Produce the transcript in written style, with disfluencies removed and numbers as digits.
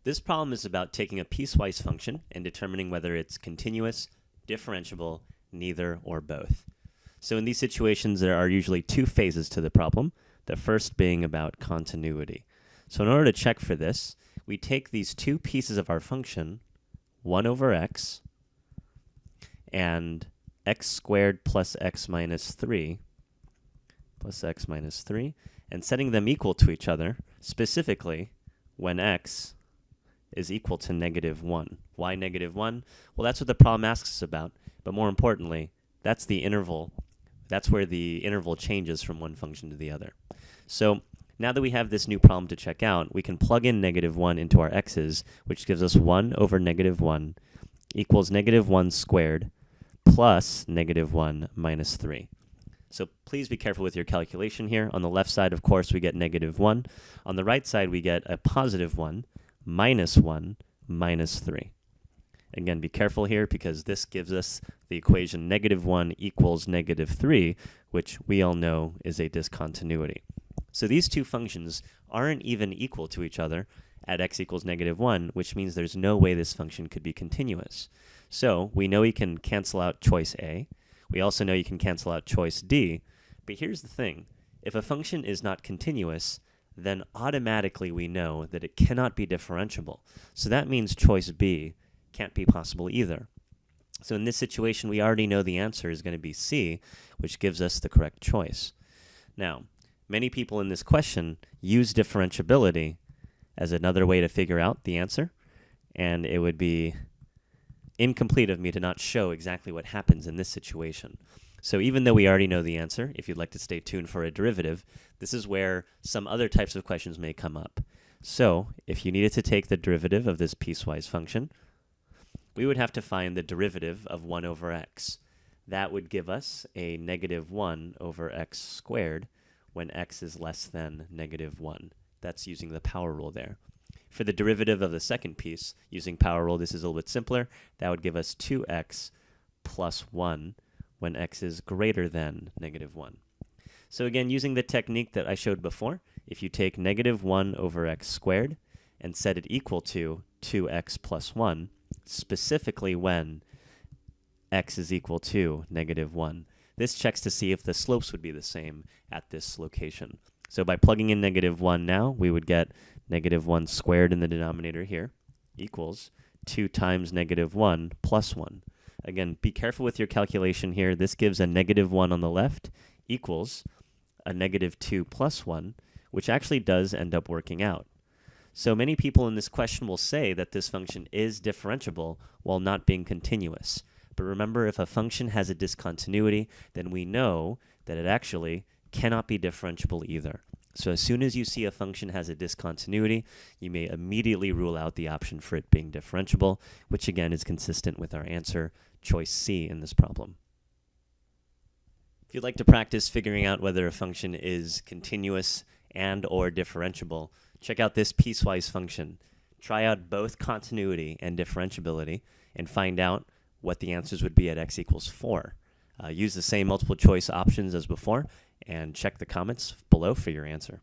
This problem is about taking a piecewise function and determining whether it's continuous, differentiable, neither, or both. So in these situations, there are usually two phases to the problem, the first being about continuity. So in order to check for this, we take these two pieces of our function, 1 over x and x squared plus x minus 3, and setting them equal to each other, specifically when x is equal to -1. Why -1? Well, that's what the problem asks us about, but more importantly, that's the interval. That's where the interval changes from one function to the other. So now that we have this new problem to check out, we can plug in -1 into our x's, which gives us 1 over -1 equals -1 squared plus -1 minus 3. So please be careful with your calculation here. On the left side, of course, we get -1. On the right side, we get a positive 1 minus 1 minus 3. Again, be careful here because this gives us the equation -1 equals -3, which we all know is a discontinuity. So these two functions aren't even equal to each other at x equals -1, which means there's no way this function could be continuous. So we know we can cancel out choice A. We also know you can cancel out choice D. But here's the thing. If a function is not continuous, then automatically we know that it cannot be differentiable. So that means choice B can't be possible either. So in this situation, we already know the answer is going to be C, which gives us the correct choice. Now, many people in this question use differentiability as another way to figure out the answer, and it would be incomplete of me to not show exactly what happens in this situation. So even though we already know the answer, if you'd like to stay tuned for a derivative, this is where some other types of questions may come up. So if you needed to take the derivative of this piecewise function, we would have to find the derivative of 1 over x. That would give us a -1 over x squared when x is less than -1. That's using the power rule there. For the derivative of the second piece, using power rule, this is a little bit simpler. That would give us 2x plus 1 when x is greater than -1. So again, using the technique that I showed before, if you take -1 over x squared and set it equal to 2x plus 1, specifically when x is equal to -1, this checks to see if the slopes would be the same at this location. So by plugging in -1 now, we would get -1 squared in the denominator here equals 2 times -1 plus 1. Again, be careful with your calculation here. This gives a -1 on the left equals a -2 plus 1, which actually does end up working out. So many people in this question will say that this function is differentiable while not being continuous. But remember, if a function has a discontinuity, then we know that it actually cannot be differentiable either. So as soon as you see a function has a discontinuity, you may immediately rule out the option for it being differentiable, which again is consistent with our answer, choice C, in this problem. If you'd like to practice figuring out whether a function is continuous and or differentiable, check out this piecewise function. Try out both continuity and differentiability and find out what the answers would be at x equals 4. Use the same multiple choice options as before, and check the comments below for your answer.